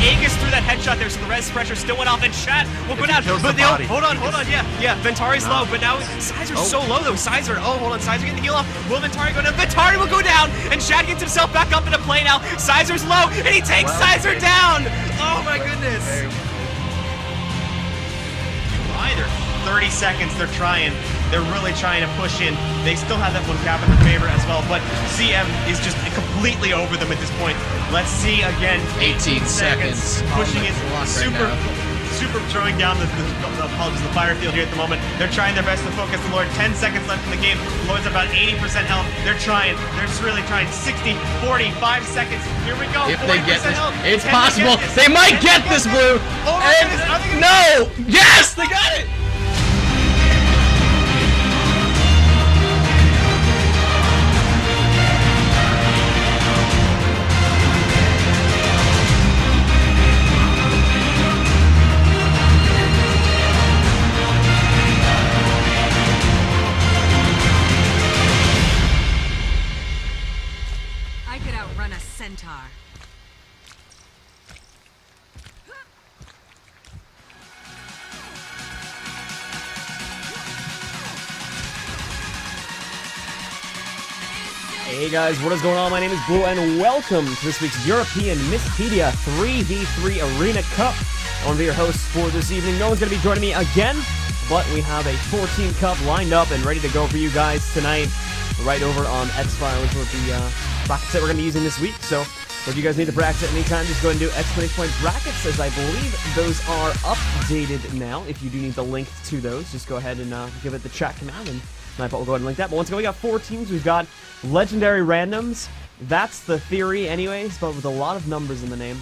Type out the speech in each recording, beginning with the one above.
Aegis through that headshot there, so the res pressure still went off, and Chat will go down. But hold on, yeah, Ventari's low, but now Sizer's so low though. Sizer getting the heal off. Will Ventari go down? Ventari will go down, and Chat gets himself back up into play now. Sizer's low, and he takes Sizer down. Oh my goodness. Either 30 seconds, they're trying. They're really trying to push in. They still have that one cap in their favor as well, but CM is just completely over them at this point. Let's see again. 18 seconds. Pushing it. Super throwing down the fire field here at the moment. They're trying their best to focus the Lord. 10 seconds left in the game. Lord's about 80% health. They're trying. They're just really trying. 60, 40, 5 seconds. Here we go. If they get this, health. it's possible. They might get this, Blue. Oh my goodness. No! Yes! They got it! Centaur. Hey guys, what is going on? My name is Blue and welcome to this week's European Mistpedia 3v3 Arena Cup. I want to be your host for this evening. No one's going to be joining me again, but we have a 14 Cup lined up and ready to go for you guys tonight, right over on X-Fire, which will be brackets that we're going to be using this week. So if you guys need the brackets at any time, just go ahead and do exclamation point brackets, as I believe those are updated now. If you do need the link to those, just go ahead and give it the chat command, and my bot will go ahead and link that. But once again, we got 4 teams. We've got legendary randoms. That's the theory anyways, but with a lot of numbers in the name.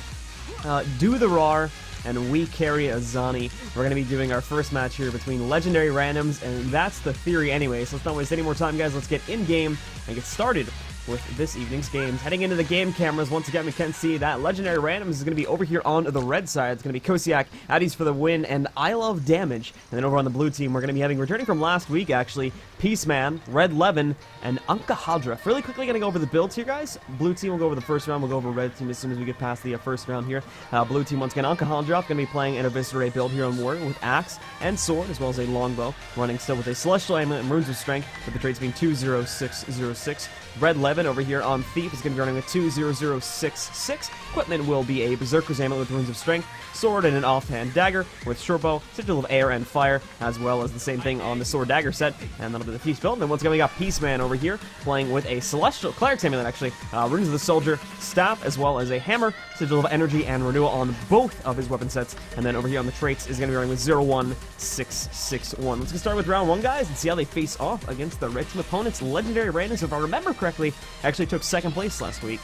Do the RAR, and we carry Azani. We're going to be doing our first match here between legendary randoms, and that's the theory anyways. So let's not waste any more time, guys. Let's get in-game and get started with this evening's games. Heading into the game cameras, once again, we can see that legendary randoms is going to be over here on the red side. It's going to be Kosiak, Addies for the win, and I Love Damage. And then over on the blue team, we're going to be having, returning from last week, actually, Peaceman, Red Levin, and Anka Hadra. Really quickly going to go over the builds here, guys. Blue team will go over the first round. We'll go over red team as soon as we get past the first round here. Blue team, once again, Anka Hadra going to be playing an Eviscerate build here on Warrior with Axe and Sword, as well as a Longbow, running still with a Celestial Amulet and Runes of Strength, with the traits being 20606. Red Levin over here on Thief is going to be running with 20066. Equipment will be a Berserker's Amulet with Runes of Strength, Sword, and an offhand dagger with Shortbow, Sigil of Air and Fire, as well as the same thing on the Sword Dagger set, and that'll be the Thief's build. And then once again, we got Peaceman over here playing with a Celestial Cleric's Amulet, actually, Runes of the Soldier, Staff, as well as a Hammer, Sigil of Energy, and Renewal on both of his weapon sets. And then over here on the traits is going to be running with 01661. Let's get started with round 1, guys, and see how they face off against the red team opponents. Legendary randoms, if I remember correctly, actually took 2nd place last week.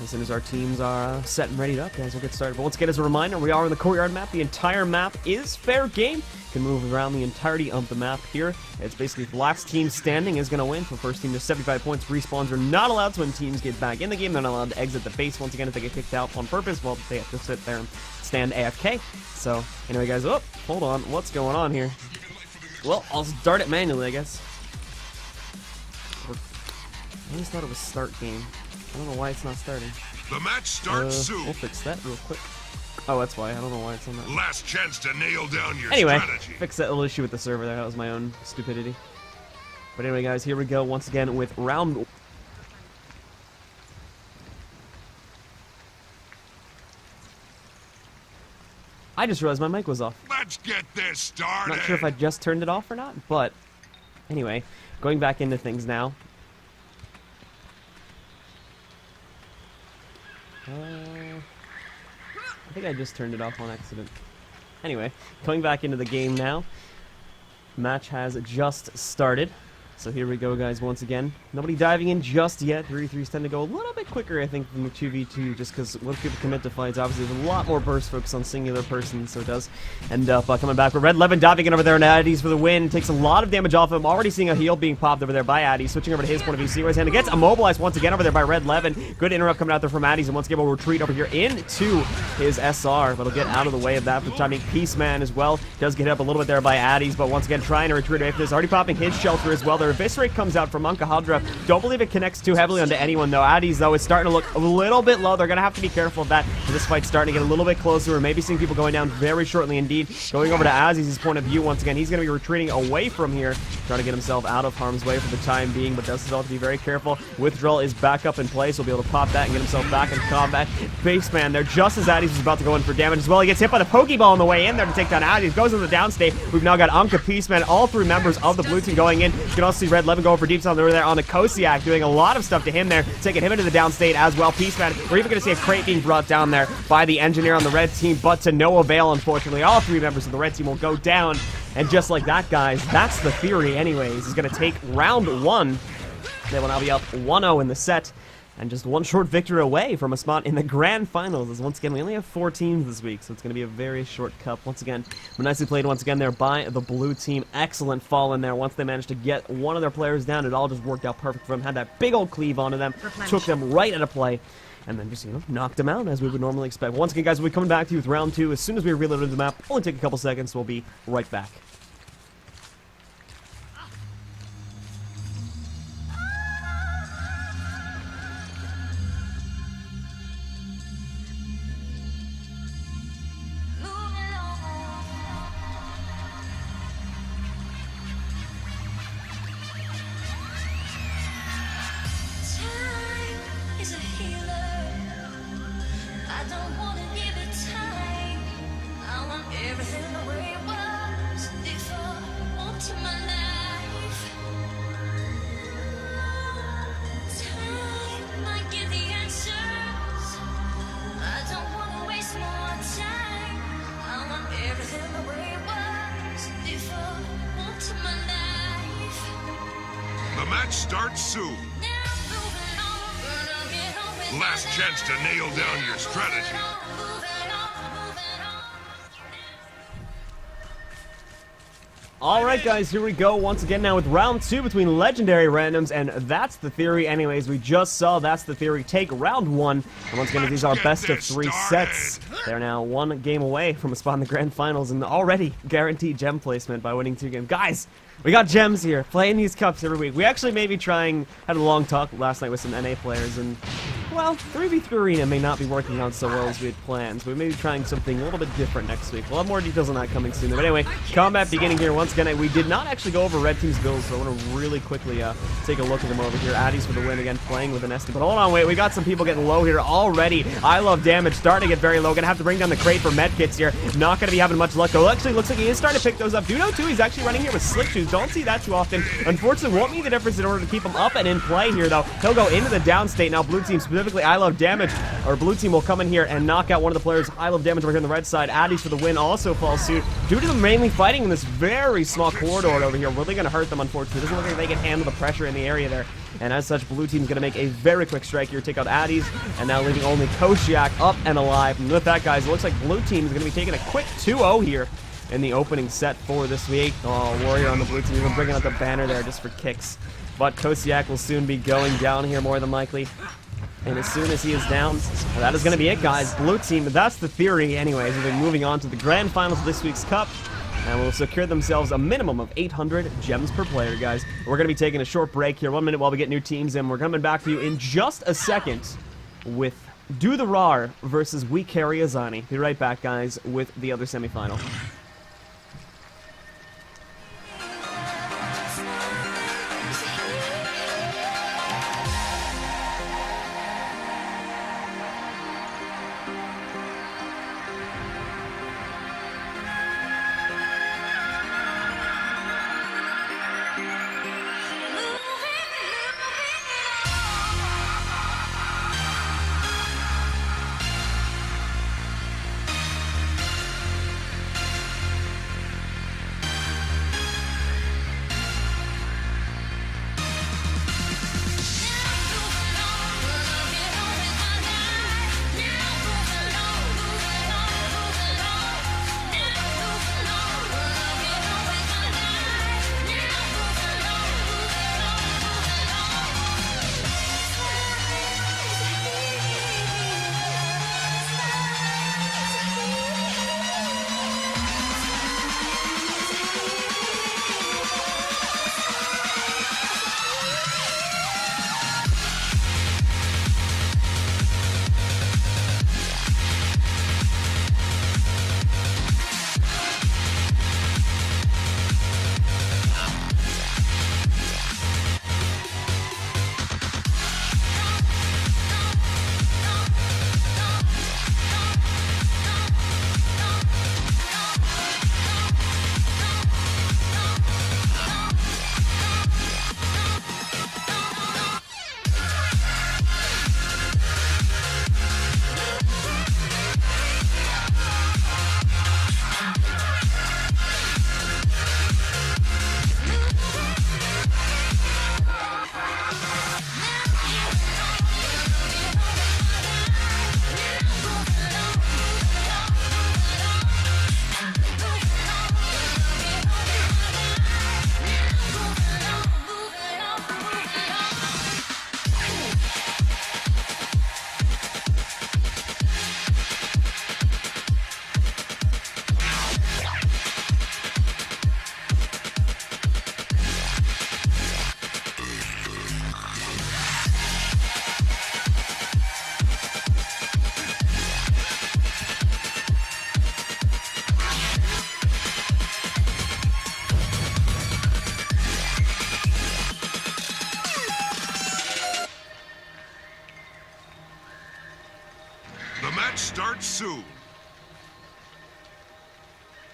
As soon as our teams are set and ready up, guys, we'll get started. But once again, as a reminder, we are on the courtyard map. The entire map is fair game. You can move around the entirety of the map here. It's basically the last team standing is going to win. For first team to 75 points, respawns are not allowed. So when teams get back in the game, they're not allowed to exit the base. Once again, if they get kicked out on purpose, well, they have to sit there and stand AFK. So anyway, guys, oh, hold on. What's going on here? Well, I'll start it manually, I guess. I always thought it was start game. I don't know why it's not starting. The match starts soon. We'll fix that real quick. Oh, that's why. I don't know why it's on that. Last chance to nail down your anyway, strategy. Fix that little issue with the server there. That was my own stupidity. But anyway, guys, here we go once again with round... I just realized my mic was off. Let's get this started. Not sure if I just turned it off or not, but anyway, going back into things now. I think I just turned it off on accident. Anyway, coming back into the game now. Match has just started. So here we go, guys, once again. Nobody diving in just yet. 3v3s tend to go a little bit quicker, I think, than the 2v2, just because once people commit to fights, obviously there's a lot more burst focus on singular person, so it does end up coming back. But Red 11 diving in over there, and Addy's for the win. Takes a lot of damage off him. Already seeing a heal being popped over there by Addy. Switching over to his point of view. See where his hand gets immobilized once again over there by Red 11. Good interrupt coming out there from Addy's, and once again we'll retreat over here into his SR, but he'll get out of the way of that for the time being. Peaceman as well does get hit up a little bit there by Addy's, but once again trying to retreat away from this. Already popping his shelter as well. The Eviscerate comes out from Unkahadra. Don't believe it connects too heavily onto anyone though. Addy's though is starting to look a little bit low. They're going to have to be careful of that. This fight's starting to get a little bit closer. We're maybe seeing people going down very shortly indeed. Going over to Aziz's point of view once again. He's going to be retreating away from here, trying to get himself out of harm's way for the time being, but does still have to be very careful. Withdrawal is back up in place. He'll be able to pop that and get himself back in combat. Baseman there just as Addy's is about to go in for damage as well. He gets hit by the Pokeball on the way in there to take down Addy's. Goes in the downstate. We've now got Anka, Peaceman, all three members of the blue team going in. You can also see Red 11 going for deep zone over there on the Kosiak, doing a lot of stuff to him there, taking him into the downstate as well. Peaceman, we're even going to see a crate being brought down there by the engineer on the red team, but to no avail, unfortunately. All three members of the red team will go down, and just like that, guys, that's the theory anyways. He's going to take round one. They will now be up 1-0 in the set, and just one short victory away from a spot in the grand finals, as once again we only have 4 teams this week, so it's going to be a very short cup. Once again, nicely played once again there by the blue team. Excellent fall in there. Once they managed to get one of their players down, it all just worked out perfect for them. Had that big old cleave onto them, took them right at a play, and then just, you know, knocked them out as we would normally expect. Once again, guys, we'll be coming back to you with round 2 as soon as we reload the map. Only take a couple seconds, so we'll be right back. The match starts soon. Last chance to nail down your strategy. Alright guys, here we go once again now with round 2 between legendary randoms, and that's the theory anyways. We just saw that's the theory. Take round 1, and once again these are best of 3 sets. They're now 1 game away from a spot in the grand finals and already guaranteed gem placement by winning 2 games. Guys, we got gems here, playing these cups every week. We actually may be had a long talk last night with some NA players, and well, 3v3 Arena may not be working out so well as we had planned. So we may be trying something a little bit different next week. We'll have more details on that coming soon. But anyway, combat beginning here once again. We did not actually go over red team's builds, so I want to really quickly take a look at them over here. Addy's for the win again, playing with an SD. But hold on, wait, we got some people getting low here already. I love damage, starting to get very low. Gonna have to bring down the crate for medkits here. Not gonna be having much luck though. Actually, looks like he is starting to pick those up. Duno too, he's actually running here with slick shoes. Don't see that too often. Unfortunately, won't mean the difference in order to keep him up and in play here though. He'll go into the downstate now. Blue team specifically, I love damage. Or blue team will come in here and knock out one of the players. I love damage over here on the red side. Addy's for the win also falls suit. Due to them mainly fighting in this very small corridor over here, really going to hurt them, unfortunately. Doesn't look like they can handle the pressure in the area there. And as such, blue team's going to make a very quick strike here, take out Addy's, and now leaving only Kosiak up and alive. And with that, guys, it looks like blue team is going to be taking a quick 2-0 here in the opening set for this week. Oh, Warrior on the blue team, even bringing out the banner there just for kicks. But Kosiak will soon be going down here more than likely. And as soon as he is down, well, that is going to be it, guys. Blue team, that's the theory anyways. We'll be moving on to the grand finals of this week's cup, and will secure themselves a minimum of 800 gems per player, guys. We're going to be taking a short break here, 1 minute while we get new teams in. We're coming back to you in just a second with Do the Rar versus We Carry Azani. Be right back, guys, with the other semifinal. soon.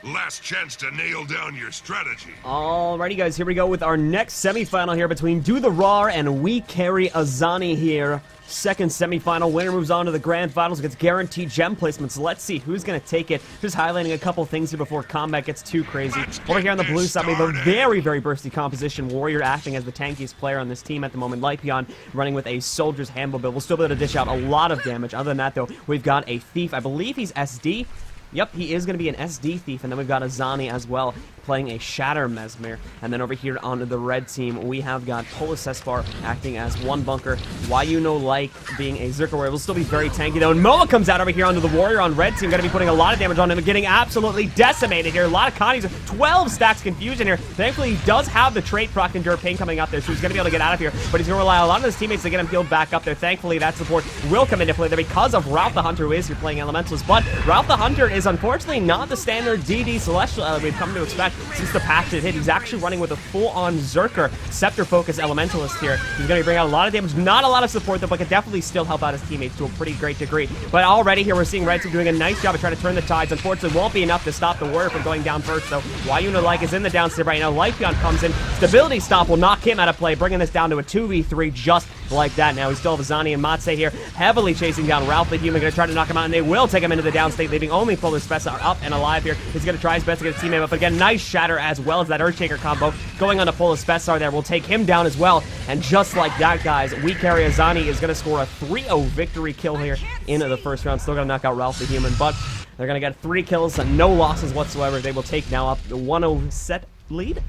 Last chance to nail down your strategy. Alrighty, guys, here we go with our next semifinal here between Do the Raw and We Carry Azani here. Second semifinal. Winner moves on to the grand finals, gets guaranteed gem placements. Let's see who's going to take it. Just highlighting a couple things here before combat gets too crazy. Over here on the blue side, we have a very, very bursty composition. Warrior acting as the tankiest player on this team at the moment. Lypion running with a Soldier's Handbook build. We'll still be able to dish out a lot of damage. Other than that, though, we've got a Thief. I believe he's SD. Yep, he is going to be an SD Thief, and then we've got Azani as well, playing a Shatter Mesmer. And then over here on the red team, we have got Polisespar acting as one bunker. Wayuno Like being a Zerker Warrior will still be very tanky though. And Moa comes out over here onto the Warrior on red team, going to be putting a lot of damage on him and getting absolutely decimated here. A lot of Connies, 12 stacks Confusion here. Thankfully, he does have the trait proc Endure Pain coming up there, so he's going to be able to get out of here. But he's going to rely on a lot of his teammates to get him healed back up there. Thankfully, that support will come into play there because of Ralph the Hunter, who is here playing Elementalist. But Ralph the Hunter is unfortunately not the standard DD Celestial we've come to expect since the patch hit. He's actually running with a full-on Zerker Scepter focus Elementalist here. He's going to bring out a lot of damage, not a lot of support though, but can definitely still help out his teammates to a pretty great degree. But already here we're seeing Red Team doing a nice job of trying to turn the tides. Unfortunately, won't be enough to stop the Warrior from going down first though. Wayuno Like is in the downstairs right now. Lypion comes in. Stability Stomp will knock him out of play, bringing this down to a 2v3 just like that. Now we still have Azani and Matse here, heavily chasing down Ralph the Human, going to try to knock him out, and they will take him into the downstate, leaving only Polar Spessa up and alive here. He's going to try his best to get his teammate up, but again, nice Shatter as well as that Earthshaker combo going on to Polar Spessar there will take him down as well. And just like that, guys, We Carry Azani is going to score a 3-0 victory kill here in the first round. Still going to knock out Ralph the Human, but they're going to get 3 kills and no losses whatsoever. They will take now up the 1-0 set lead.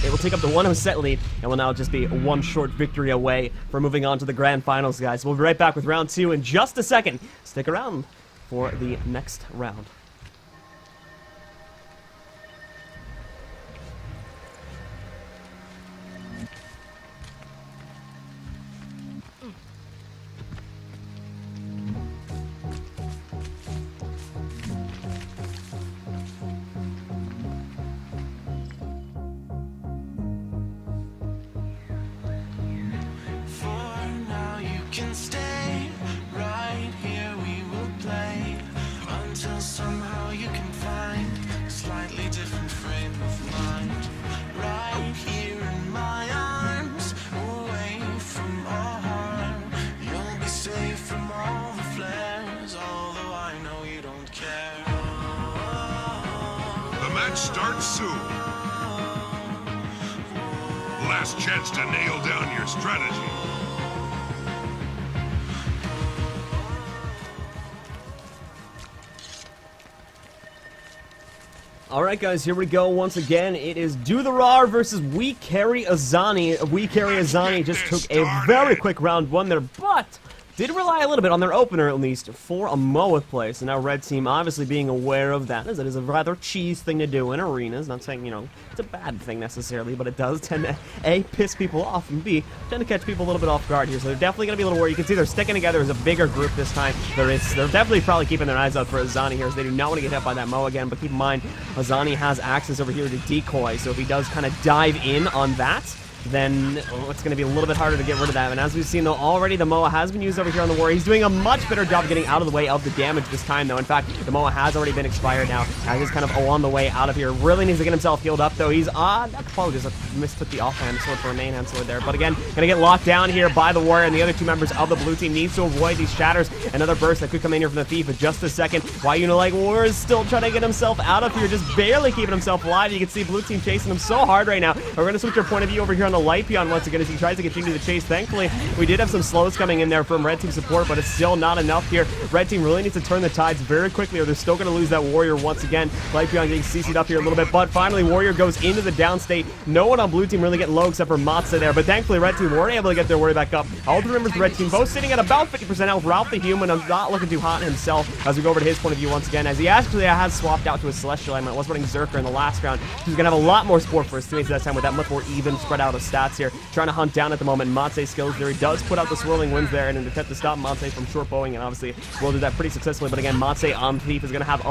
It will take up the 1-0 set lead, and will now just be one short victory away from moving on to the grand finals, guys. We'll be right back with round 2 in just a second. Stick around for the next round. Can stay right here, we will play until somehow you can find a slightly different frame of mind. Right here in my arms, away from all harm. You'll be safe from all the flares, although I know you don't care. The match starts soon. Last chance to nail down your strategy. Alright guys, here we go once again. It is Do the Raw versus We Carry Azani. We Carry Azani just took a very quick round 1 there, but did rely a little bit on their opener at least for a Moa play. So now Red Team obviously being aware of that, as it is a rather cheese thing to do in arenas. Not saying, you know, it's a bad thing necessarily, but it does tend to A, piss people off, and B, tend to catch people a little bit off guard here. So they're definitely going to be a little worried. You can see they're sticking together as a bigger group this time. They're definitely probably keeping their eyes out for Azani here, as they do not want to get hit by that Moa again. But keep in mind, Azani has access over here to decoy, so if he does kind of dive in on that, then it's going to be a little bit harder to get rid of that. And as we've seen, though, already the Moa has been used over here on the Warrior. He's doing a much better job getting out of the way of the damage this time, though. In fact, the Moa has already been expired now. He's kind of on the way out of here. Really needs to get himself healed up, though. He's apologies, I mistook the offhand sword for a main hand sword there. But again, going to get locked down here by the Warrior, and the other 2 members of the blue team needs to avoid these shatters. Another burst that could come in here from the Thief in just a second. Wayuno Like Warrior is still trying to get himself out of here, just barely keeping himself alive. You can see blue team chasing him so hard right now. We're going to switch our point of view over here on the Lypion once again, as he tries to continue the chase. Thankfully, we did have some slows coming in there from Red Team support, but it's still not enough here. Red Team really needs to turn the tides very quickly, or they're still going to lose that Warrior once again. Lypion getting CC'd up here a little bit, but finally Warrior goes into the downstate. No one on blue team really getting low except for Matse there, but thankfully Red Team were able to get their Warrior back up. All 3 members of the Red Team both sitting at about 50% health. Ralph the Human not looking too hot himself, as we go over to his point of view once again, as he actually has swapped out to a Celestial element. Was running Zerker in the last round. He's going to have a lot more support for his teammates that time with that much more even spread out of stats here. Trying to hunt down at the moment Matse's skills there. He does put out the swirling winds there in an attempt to stop Matse from short bowing, and obviously will do that pretty successfully. But again, Matse on Thief is going to have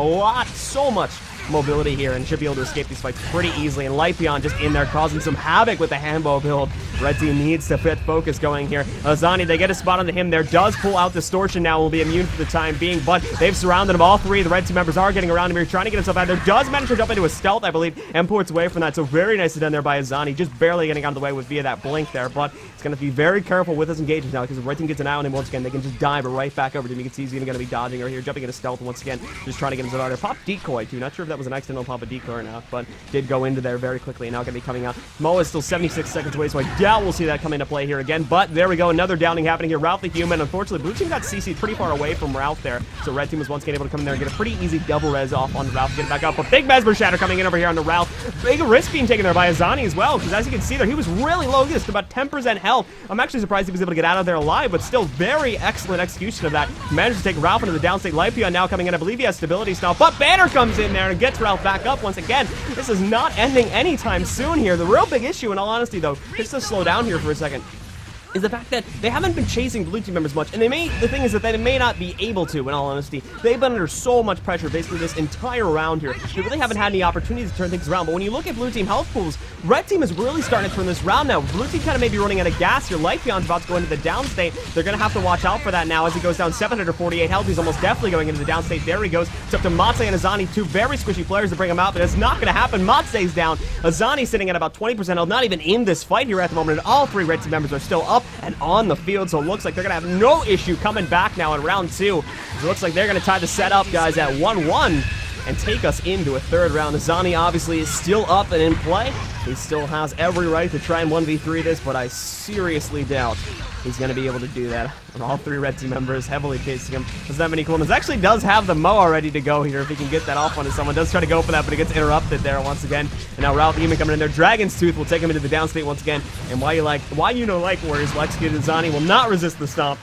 so much mobility here and should be able to escape these fights pretty easily. And Lypion just in there causing some havoc with the Hambo build. Red team needs to fit focus going here. Azani, they get a spot onto him there. Does pull out Distortion now, will be immune for the time being, but they've surrounded him. All three of the red team members are getting around him here, trying to get himself out there. Does manage to jump into a stealth, I believe, and ports away from that. So very nicely done there by Azani, just barely getting out of the way with via that blink there, but it's going to be very careful with his engagements now, because if red team gets an eye on him once again, they can just dive right back over to him. You can see he's going to be dodging over here, jumping into stealth once again, just trying to get himself out there. Pop decoy too, not sure if that was an accidental pop of decoy or not, but did go into there very quickly, and now going to be coming out. Moa is still 76 seconds away, so I doubt we'll see that come into play here again, but there we go, another downing happening here. Ralph the Human, unfortunately, blue team got CC'd pretty far away from Ralph there, so red team was once again able to come in there and get a pretty easy double res off on Ralph, get it back up, but big Mesmer Shatter coming in over here on the Ralph. Big risk being taken there by Azani as well, because as you can see there, he was really low, just about 10% health. I'm actually surprised he was able to get out of there alive, but still very excellent execution of that. Managed to take Ralph into the downstate. Lypion now coming in, I believe he has stability style, but Banner comes in there and gets Ralph back up once again. This is not ending anytime soon here. The real big issue, in all honesty though, just to slow down here for a second, is the fact that they haven't been chasing blue team members much, and the thing is that they may not be able to, in all honesty. They've been under so much pressure basically this entire round here. They really haven't had any opportunities to turn things around, but when you look at blue team health pools, red team is really starting to turn this round now. Blue team kind of may be running out of gas here. Lypion's about to go into the downstate. They're going to have to watch out for that now as he goes down 748 health. He's almost definitely going into the downstate. There he goes. It's up to Matse and Azani, two very squishy players to bring him out, but it's not going to happen. Matse's down. Azani sitting at about 20% health, not even in this fight here at the moment, and all three red team members are still up and on the field, so it looks like they're going to have no issue coming back now in round two. It looks like they're going to tie the set up, guys, at 1-1 and take us into a third round. Azani obviously is still up and in play. He still has every right to try and 1v3 this, but I seriously doubt he's going to be able to do that. And all three red team members heavily chasing him. Doesn't have any coolness. Actually does have the Moa ready to go here if he can get that off onto someone. Does try to go for that, but it gets interrupted there once again. And now Ralph Human coming in there. Dragon's Tooth will take him into the downstate once again. And why you know like Warriors will execute Azani will not resist the stomp.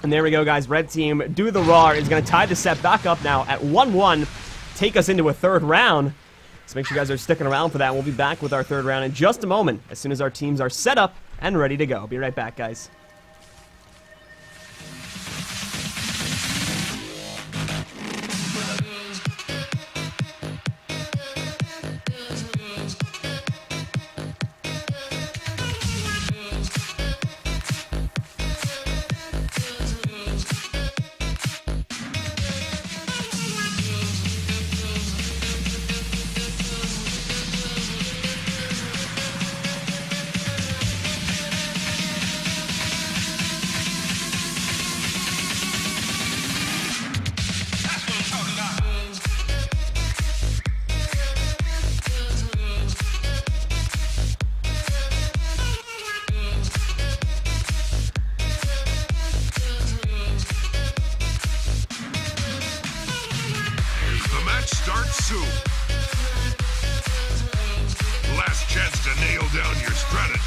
And there we go, guys. Red team do the roar is going to tie the set back up now at 1-1. Take us into a third round. So make sure you guys are sticking around for that. We'll be back with our third round in just a moment, as soon as our teams are set up and ready to go. Be right back, guys. Starts soon. Last chance to nail down your strategy.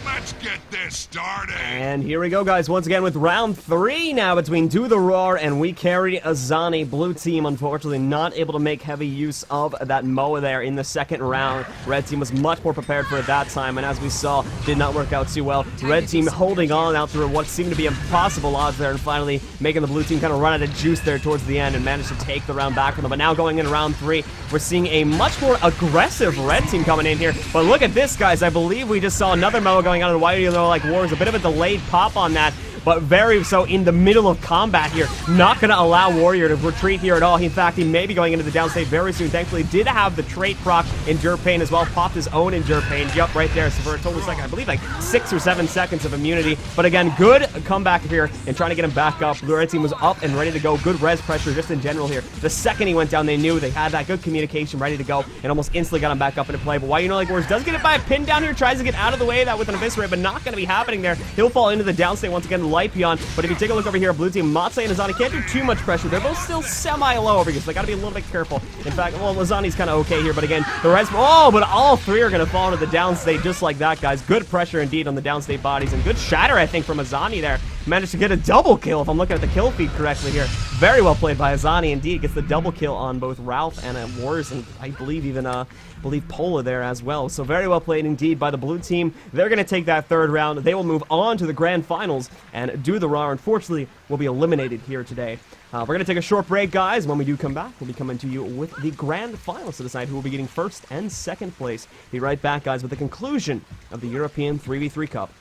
Let's get this started. And here we go, guys, once again with round 3 now between Do the Roar and We Carry Azani. Blue team, unfortunately, not able to make heavy use of that Moa there in the second round. Red team was much more prepared for it that time, and as we saw, did not work out too well. Red team holding on out through what seemed to be impossible odds there, and finally making the blue team kind of run out of juice there towards the end and managed to take the round back from them. But now going in round 3, we're seeing a much more aggressive red team coming in here. But look at this, guys. I believe we just saw another Moa going on, and why do you know, like, Wars, a bit of a delayed pop on that, but very so in the middle of combat here. Not going to allow Warrior to retreat here at all. In fact, he may be going into the downstate very soon. Thankfully, did have the trait proc Endure Pain as well. Popped his own Endure Pain. Yup, right there. So for a total second, I believe like 6 or 7 seconds of immunity. But again, good comeback here and trying to get him back up. The red team was up and ready to go. Good res pressure just in general here. The second he went down, they knew they had that good communication ready to go and almost instantly got him back up into play. But why you know like Wars does get it by a pin down here, tries to get out of the way of that with an Eviscerate, but not going to be happening there. He'll fall into the downstate once again, Lypion. But if you take a look over here, blue team, Matse and Azani can't do too much pressure. They're both still semi-low over here, so they got to be a little bit careful. In fact, well, Azani's kind of okay here, but again, the rest, oh, but all three are going to fall into the downstate just like that, guys. Good pressure indeed on the downstate bodies, and good shatter, I think, from Azani there. managed to get a double kill, if I'm looking at the kill feed correctly here. Very well played by Azani, indeed. Gets the double kill on both Ralph and Wars, and I believe even Pola there as well. So very well played indeed by the blue team. They're going to take that third round. They will move on to the grand finals and do the Raw. Unfortunately, will be eliminated here today. We're going to take a short break, guys. When we do come back, we'll be coming to you with the grand finals to decide who will be getting first and second place. Be right back, guys, with the conclusion of the European 3v3 Cup.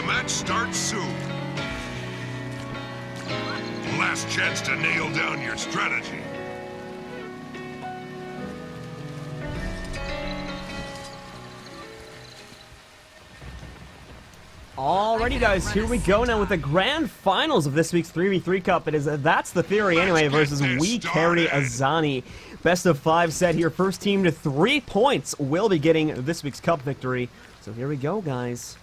Match starts soon. Last chance to nail down your strategy. Alrighty, guys, here we go now with the grand finals of this week's 3v3 Cup. It is That's the Theory Anyway versus We Carry Azani. Best of 5 set here. First team to 3 points will be getting this week's Cup victory. So here we go, guys.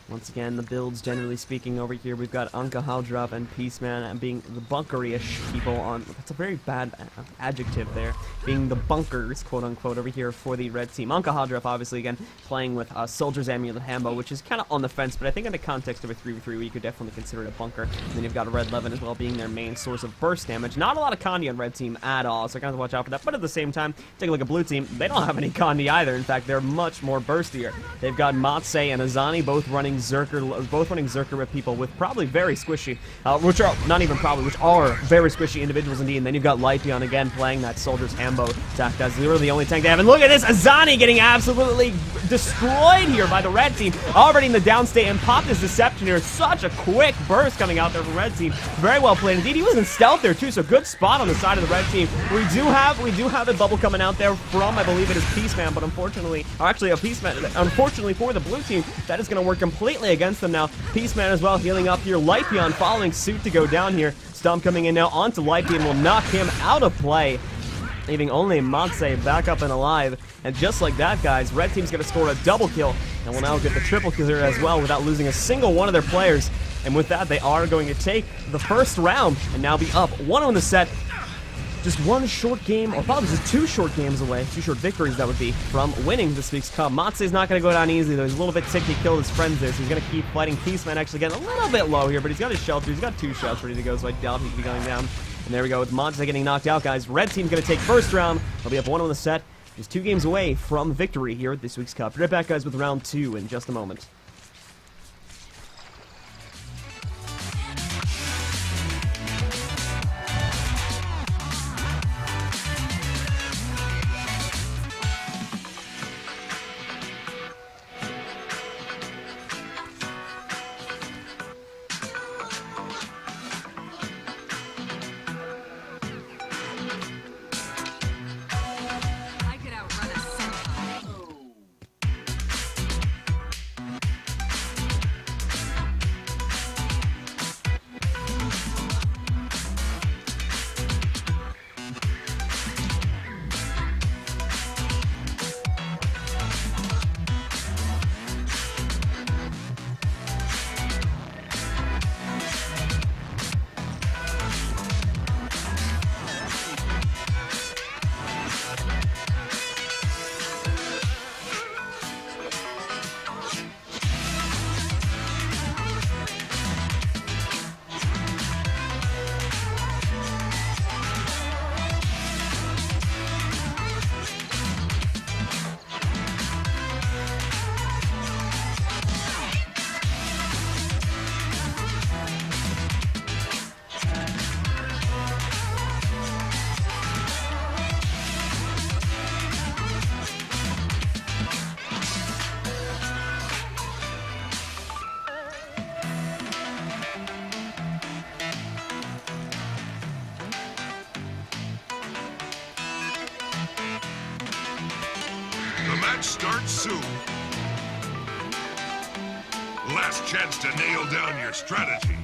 Once again, the builds, generally speaking, over here, we've got Anka Haldrop and Peaceman being the bunker-ish people on... That's a very bad adjective there. Being the bunkers, quote-unquote, over here for the red team. Anka Haldrop, obviously, again, playing with Soldier's Amulet Hambo, which is kind of on the fence, but I think in the context of a 3v3, we could definitely consider it a bunker. And then you've got Red Levin as well, being their main source of burst damage. Not a lot of Kandi on red team at all, so I kind of watch out for that. But at the same time, take a look at blue team. They don't have any Kandi either. In fact, they're much more burstier. They've got Matse and Azani both running Zerker with people with probably very squishy, which are very squishy individuals indeed. And then you've got Lypion again playing that Soldier's Hambo attack. That's literally the only tank they have. And look at this, Azani getting absolutely destroyed here by the red team. Already in the downstate and popped his Deception here. Such a quick burst coming out there from red team. Very well played indeed. He was in stealth there too, so good spot on the side of the red team. We do have a bubble coming out there from, I believe it is Peaceman, but unfortunately for the blue team, that is going to work completely against them now. Peaceman as well healing up here. Lypion following suit to go down here. Stomp coming in now onto Lypion will knock him out of play, leaving only Matse back up and alive. And just like that, guys, red team's going to score a double kill, and will now get the triple kill here as well without losing a single one of their players. And with that, they are going to take the first round and now be up 1-0 in the set. Just one short game, or probably just 2 short games away, 2 short victories that would be, from winning this week's Cup. Matse's not going to go down easily, though. He's a little bit sick. He killed his friends there, so he's going to keep fighting. Peaceman actually getting a little bit low here, but he's got his shelter. He's got 2 shots ready to go, so I doubt he'd be going down. And there we go, with Matse getting knocked out, guys. Red team's going to take first round. They'll be up 1-0 in the set. Just 2 games away from victory here at this week's Cup. Right back, guys, with round 2 in just a moment. Match starts soon. Last chance to nail down your strategy.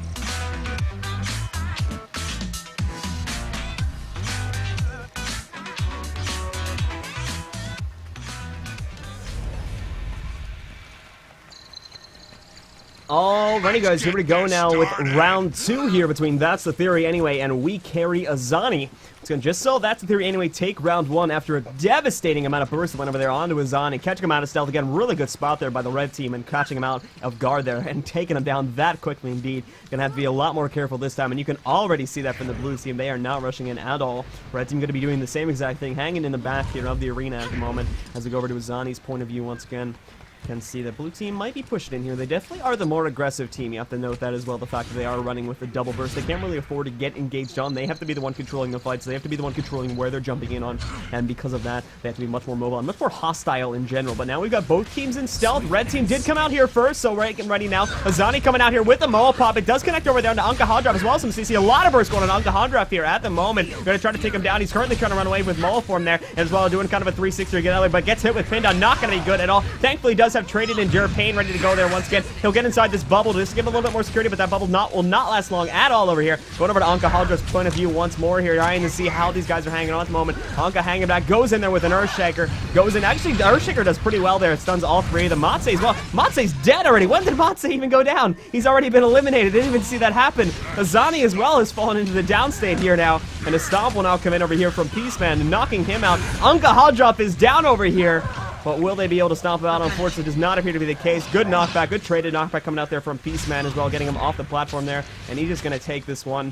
Alrighty, guys, here we go now with round 2 here between That's the Theory Anyway and We Carry Azani. It's going to just so That's the Theory Anyway take round 1 after a devastating amount of burst that went over there onto Azani, catching him out of stealth again. Really good spot there by the red team and catching him out of guard there and taking him down that quickly indeed. Going to have to be a lot more careful this time, and you can already see that from the blue team. They are not rushing in at all. Red team going to be doing the same exact thing, hanging in the back here of the arena at the moment as we go over to Azani's point of view once again. Can see that blue team might be pushed in here. They definitely are the more aggressive team. You have to note that as well, the fact that they are running with the double burst. They can't really afford to get engaged on. They have to be the one controlling the fight, so they have to be the one controlling where they're jumping in on, and because of that, they have to be much more mobile and much more hostile in general. But now we've got both teams in stealth. Red team did come out here first, so right and ready now. Azani coming out here with the Moa Pop. It does connect over there to Anka Haldrop as well. Some CC, a lot of burst going on Anka Haldrop here at the moment. They're going to try to take him down. He's currently trying to run away with Moa form there, as well, doing kind of a 360 to get out of there, but gets hit with Pinda. Not going to be good at all. Thankfully, does have traded Endure Pain ready to go there once again. He'll get inside this bubble to just give him a little bit more security, but that bubble will not last long at all over here. Going over to Anka Haldrov's point of view once more here, trying to see how these guys are hanging on at the moment. Anka hanging back, goes in there with an Earthshaker, goes in. Actually, the Earthshaker does pretty well there. It stuns all three of them. Matse as well. Matse's dead already. When did Matse even go down? He's already been eliminated. Didn't even see that happen. Azani as well has fallen into the downstate here now, and a stomp will now come in over here from Peaceman, knocking him out. Anka Haldrop is down over here, but will they be able to stomp him out? Unfortunately, does not appear to be the case. Good knockback, good traded knockback coming out there from Peaceman as well, getting him off the platform there, and he's just going to take this one.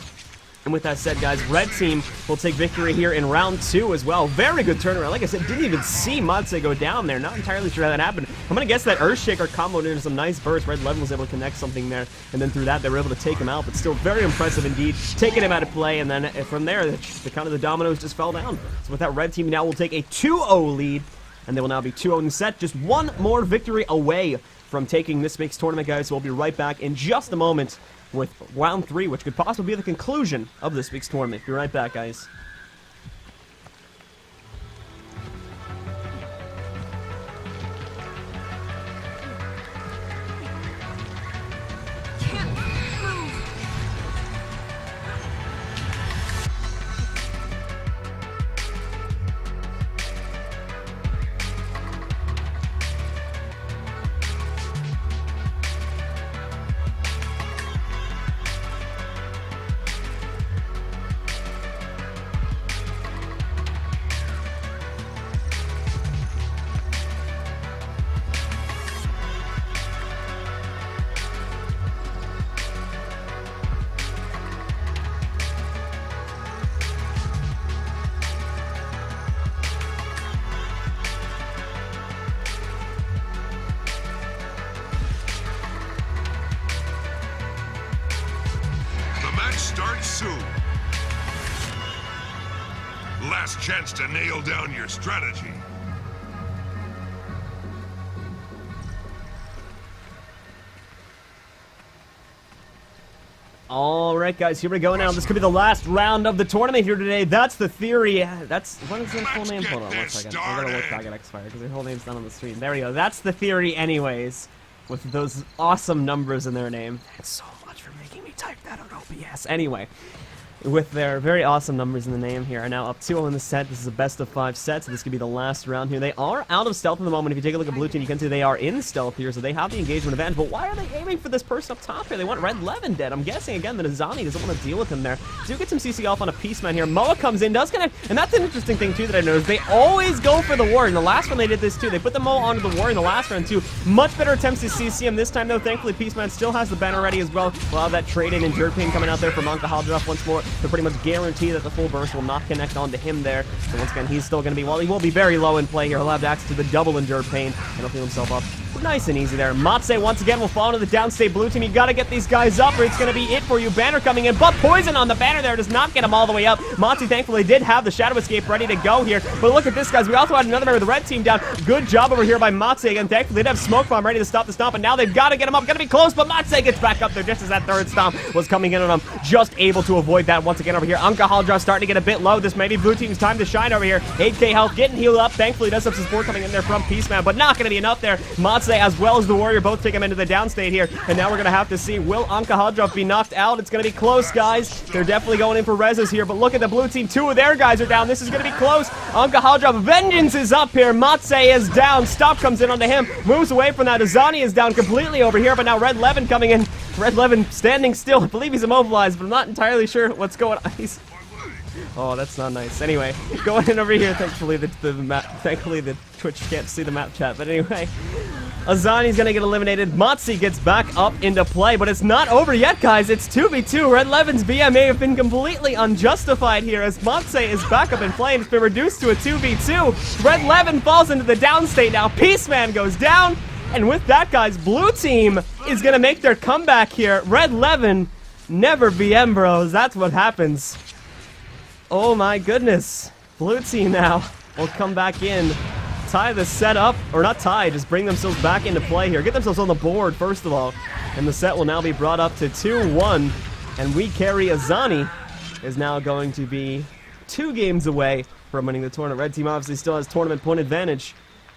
And with that said, guys, red team will take victory here in round 2 as well. Very good turnaround. Like I said, didn't even see Matse go down there. Not entirely sure how that happened. I'm going to guess that Earthshaker comboed into some nice burst. Red 11 was able to connect something there, and then through that, they were able to take him out. But still very impressive indeed, taking him out of play. And then from there, the kind of the dominoes just fell down. So with that, red team now will take a 2-0 lead, and they will now be 2-0 in the set. Just one more victory away from taking this week's tournament, guys. So we'll be right back in just a moment with round 3, which could possibly be the conclusion of this week's tournament. Be right back, guys. Start soon. Last chance to nail down your strategy. Alright, guys, here we go now. This could be the last round of the tournament here today. That's the theory. That's, what is their full name? Hold on one second. I gotta look back at Xfire because their whole name's not on the screen. There we go. That's the theory anyways, with those awesome numbers in their name. Thanks so much for making me type that on OBS. Anyway, with their very awesome numbers in the name here, are now up 2-0 in the set. This is a best of 5 set, so this could be the last round here. They are out of stealth at the moment. If you take a look at blue team, you can see they are in stealth here, so they have the engagement advantage. But why are they aiming for this person up top here? They want red 11 dead. I'm guessing again that Azani doesn't want to deal with him there. Do get some CC off on a Peaceman here. Moa comes in, does connect, and that's an interesting thing too that I noticed. They always go for the ward. In the last one they did this too. They put the Moa onto the ward in the last round too. Much better attempts to CC him this time though. Thankfully Peaceman still has the banner ready as well. We'll have that trade in Endure Pain coming out there from Anka Haldrop once more. They're pretty much guaranteed that the full burst will not connect onto him there. So once again, he's still going to be, well, he will be very low in play here. He'll have access to the double Endure Pain, and he'll heal himself up nice and easy there. Matse once again will fall into the downstate blue team. You got to get these guys up or it's going to be it for you. Banner coming in, but poison on the banner there does not get him all the way up. Matse thankfully did have the Shadow Escape ready to go here, but look at this, guys. We also had another member of the red team down. Good job over here by Matse again. Thankfully they did have Smoke Bomb ready to stop the stomp, and now they've got to get him up. Going to be close, but Matse gets back up there just as that third stomp was coming in on him. Just able to avoid that once again over here. Anka Haldra starting to get a bit low. This may be blue team's time to shine over here. 8k health, getting healed up. Thankfully does have some support coming in there from Peaceman, but not going to be enough there. Matse as well as the Warrior both take him into the downstate here, and now we're going to have to see, will Anka Haldra be knocked out? It's going to be close, guys. They're definitely going in for reses here, but look at the blue team. 2 of their guys are down. This is going to be close. Anka Haldra, vengeance is up here. Matse is down. Stop comes in onto him. Moves away from that. Azani is down completely over here, but now Red 11 coming in. Red 11 standing still. I believe he's immobilized, but I'm not entirely sure what's going on. Oh, that's not nice. Anyway, going in over here. Thankfully, the Twitch can't see the map chat. But anyway, Azani's gonna get eliminated. Matse gets back up into play, but it's not over yet, guys. It's 2v2. Red 11's BMA have been completely unjustified here as Matse is back up in play and it's been reduced to a 2v2. Red 11 falls into the downstate now. Peaceman goes down, and with that, guys, blue team is gonna make their comeback here. Red 11, never BM, bros. That's what happens. Oh my goodness. Blue team now will come back in, tie the set up, or not tie, just bring themselves back into play here. Get themselves on the board, first of all. And the set will now be brought up to 2-1. And we carry Azani is now going to be 2 games away from winning the tournament. Red team obviously still has tournament point advantage.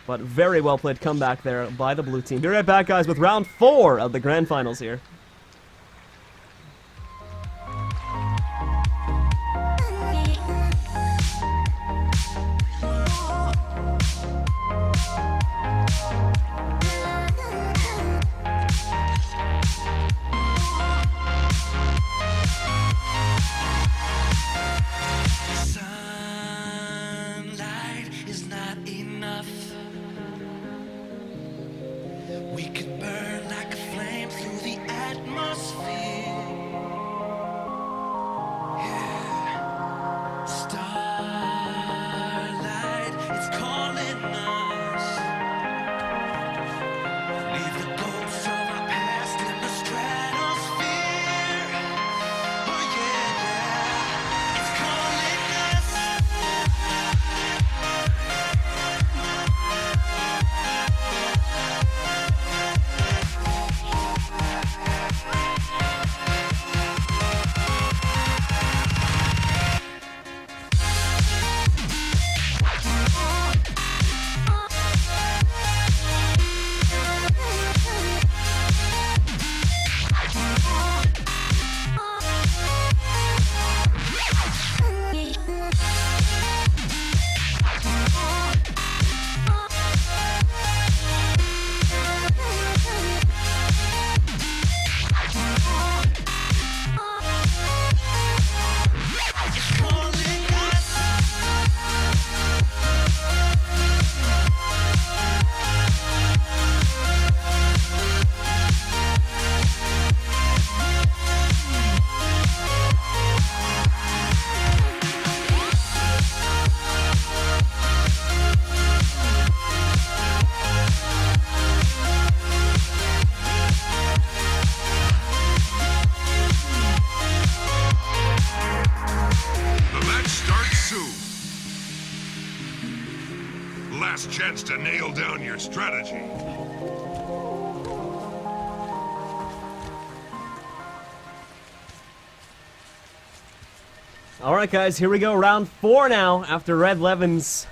But very well played comeback there by the blue team. Be right back, guys, with round 4 of the grand finals here. Sunlight is not enough. We could burn like a flame through the atmosphere. Yeah. Starlight, it's calling us. Leave the ghosts of our past in the stratosphere. Oh yeah, yeah. It's calling us. The match starts soon. Last chance to nail down your strategy. Alright, guys, here we go. Round 4 now after Red Levin's,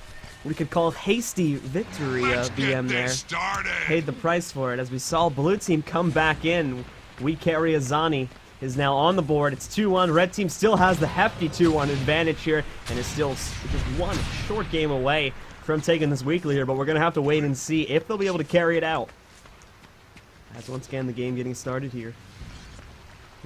we could call hasty victory. Let's BM get there this started. paid the price for it as we saw blue team come back in. We carry Azani is now on the board. It's 2-1. Red team still has the hefty 2-1 advantage here and is still just one short game away from taking this weekly here, but we're going to have to wait and see if they'll be able to carry it out. As once again, the game getting started here.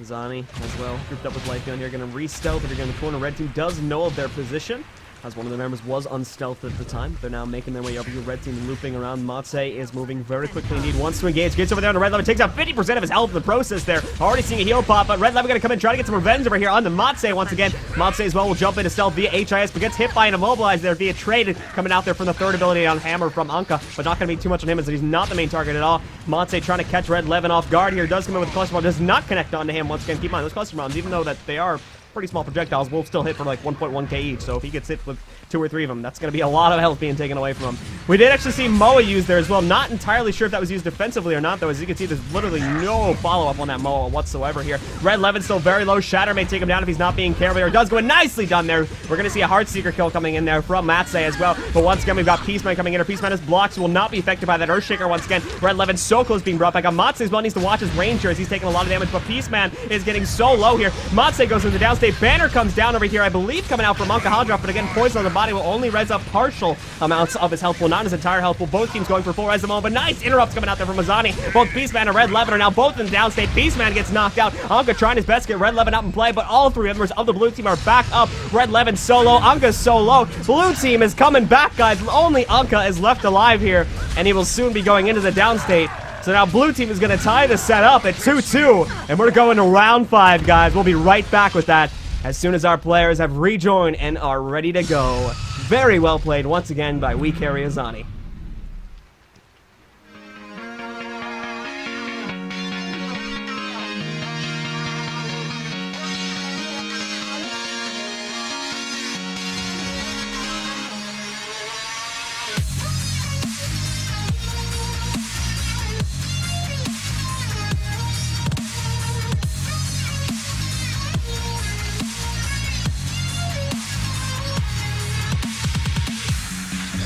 Azani as well, grouped up with Lyfion here, going to re-stealth if you're going to corner. Red team does know of their position, as one of the members was unstealthed at the time. They're now making their way over here. Red team looping around. Matse is moving very quickly indeed. Wants to engage. Gets over there on the Red Levin. Takes out 50% of his health in the process there. Already seeing a heal pop, but Red Levin going to come in, try to get some revenge over here on the Matse once again. Matse as well will jump into stealth via HIS, but gets hit by an immobilize there via trade. Coming out there from the third ability on Hammer from Anka, but not going to be too much on him as he's not the main target at all. Matse trying to catch Red Levin off guard here. Does come in with a cluster bomb. Does not connect onto him once again. Keep in mind, those cluster bombs, even though that they are pretty small projectiles, will still hit for like 1.1k each, so if he gets hit with 2 or 3 of them, that's going to be a lot of health being taken away from him. We did actually see Moa used there as well. Not entirely sure if that was used defensively or not, though. As you can see, there's literally no follow-up on that Moa whatsoever here. Red Levin still very low. Shatter may take him down if he's not being careful, or does go in. Nicely done there. We're going to see a Heartseeker kill coming in there from Matse as well, but once again, we've got Peaceman coming in. Her Peaceman is blocked, so will not be affected by that Earthshaker once again. Red Levin so close being brought back up. Matse as well needs to watch his range here as he's taking a lot of damage, but Peaceman is getting so low here. Matse goes into the downstate. Banner comes down over here, I believe, coming out from Monka Hydra, but again, poison on the body will only res up partial amounts of his health pool, not his entire health pool. Both teams going for full res at the moment, but nice interrupts coming out there from Azani. Both Peaceman and Red Levin are now both in the downstate. Peaceman gets knocked out. Anka trying his best to get Red Levin out in play, but all 3 members of the blue team are back up. Red Levin solo, Anka's so low. Blue team is coming back, guys. Only Anka is left alive here, and he will soon be going into the downstate. So now blue team is going to tie the set up at 2-2, and we're going to round 5, guys. We'll be right back with that as soon as our players have rejoined and are ready to go. Very well played once again by We Carry Azani.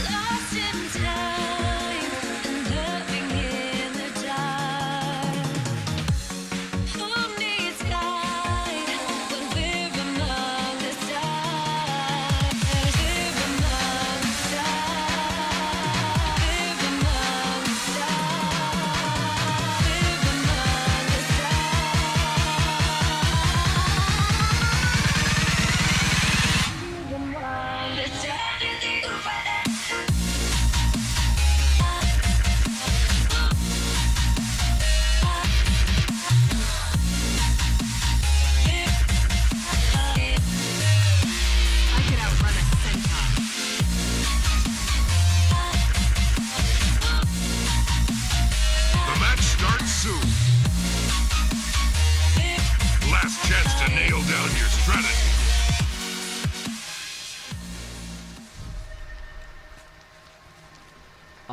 Lost in time.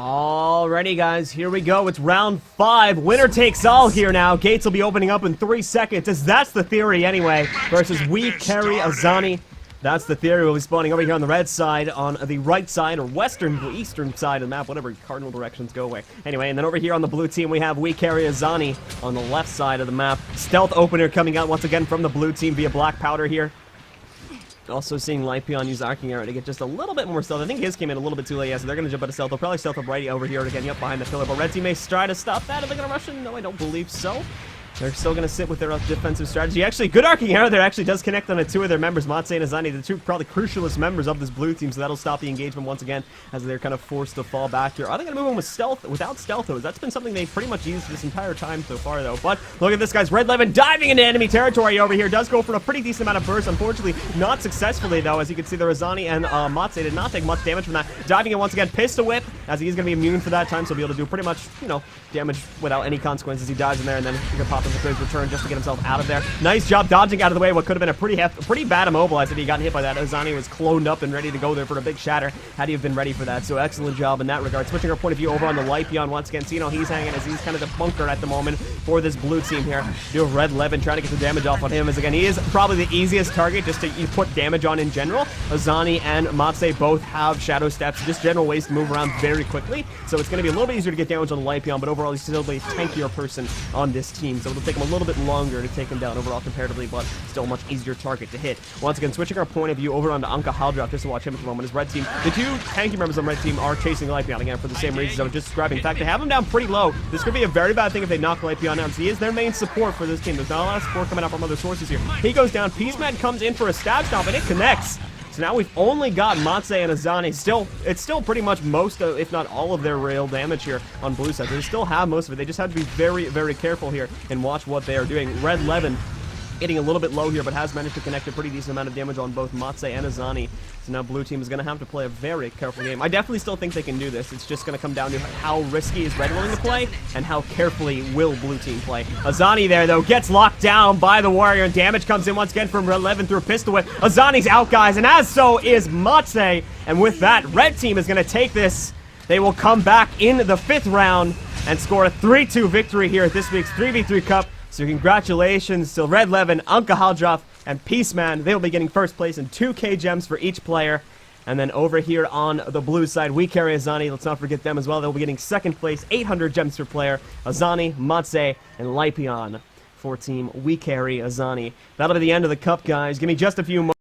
Alrighty, guys, here we go. It's round 5. Winner takes all here now. Gates will be opening up in 3 seconds, as that's the theory anyway, versus We Carry Azani. That's the theory. We'll be spawning over here on the red side, on the right side, or eastern side of the map, whatever cardinal directions go away. Anyway, and then over here on the blue team, we have We Carry Azani on the left side of the map. Stealth opener coming out once again from the blue team via black powder here. Also seeing Lipion use Arcing Arrow to get just a little bit more stealth. I think his came in a little bit too late, yeah, so they're going to jump out of stealth. They'll probably stealth up right over here again, behind the pillar. But red team may try to stop that. Are they going to rush in? No, I don't believe so. They're still going to sit with their defensive strategy. Actually, good Arcing Arrow there actually does connect on to 2 of their members, Matse and Azani, the 2 probably crucialist members of this blue team, so that'll stop the engagement once again as they're kind of forced to fall back here. Are they going to move in with stealth? Without stealth, though? That's been something they've pretty much used this entire time so far, though. But look at this, guys. Red Levin diving into enemy territory over here. Does go for a pretty decent amount of burst. Unfortunately, not successfully, though. As you can see, the Azani and Matse did not take much damage from that. Diving in once again. Pistol Whip, as he's going to be immune for that time, so he'll be able to do pretty much, you know, damage without any consequences. He dives in there, and then he can pop into his return just to get himself out of there. Nice job dodging out of the way what could have been a pretty bad immobilized if he got hit by that. Azani was cloned up and ready to go there for a big shatter had he have been ready for that. So excellent job in that regard. Switching our point of view over on the Lipion once again. So, you know, he's hanging as he's kind of the bunker at the moment for this blue team here. Do Red Levin trying to get the damage off on him, as again, he is probably the easiest target just to put damage on in general. Azani and Matse both have shadow steps, just general ways to move around very quickly. So it's going to be a little bit easier to get damage on the Lipion, but overall he's still the tankier person on this team. So it'll take him a little bit longer to take him down overall comparatively, but still a much easier target to hit. Once again, switching our point of view over onto Anka Haldrop just to watch him at the moment. His red team, the 2 tanky members on red team are chasing Lipion again for the same reasons I was just describing. In fact, they have him down pretty low. This could be a very bad thing if they knock Lipion down. So he is their main support for this team. There's not a lot of support coming out from other sources here. He goes down. Peaceman comes in for a stab stomp, and it connects. So now we've only got Matse and Azani. It's still pretty much most of, if not all of their real damage here on blue side. They still have most of it. They just have to be very, very careful here and watch what they are doing. Red Levin hitting a little bit low here, but has managed to connect a pretty decent amount of damage on both Matse and Azani. So now blue team is going to have to play a very careful game. I definitely still think they can do this. It's just going to come down to how risky is red willing to play and how carefully will blue team play. Azani there, though, gets locked down by the warrior, and damage comes in once again from Red Levin through a pistol whip. Azani's out, guys, and as so is Matse. And with that, red team is going to take this. They will come back in the 5th round and score a 3-2 victory here at this week's 3v3 Cup. So congratulations to Red Levin, Anka Haldrop, and Peaceman. They will be getting first place and 2k gems for each player. And then over here on the blue side, We Carry Azani. Let's not forget them as well. They'll be getting second place, 800 gems per player. Azani, Matse, and Lipion for team We Carry Azani. That'll be the end of the cup, guys. Give me just a few moments.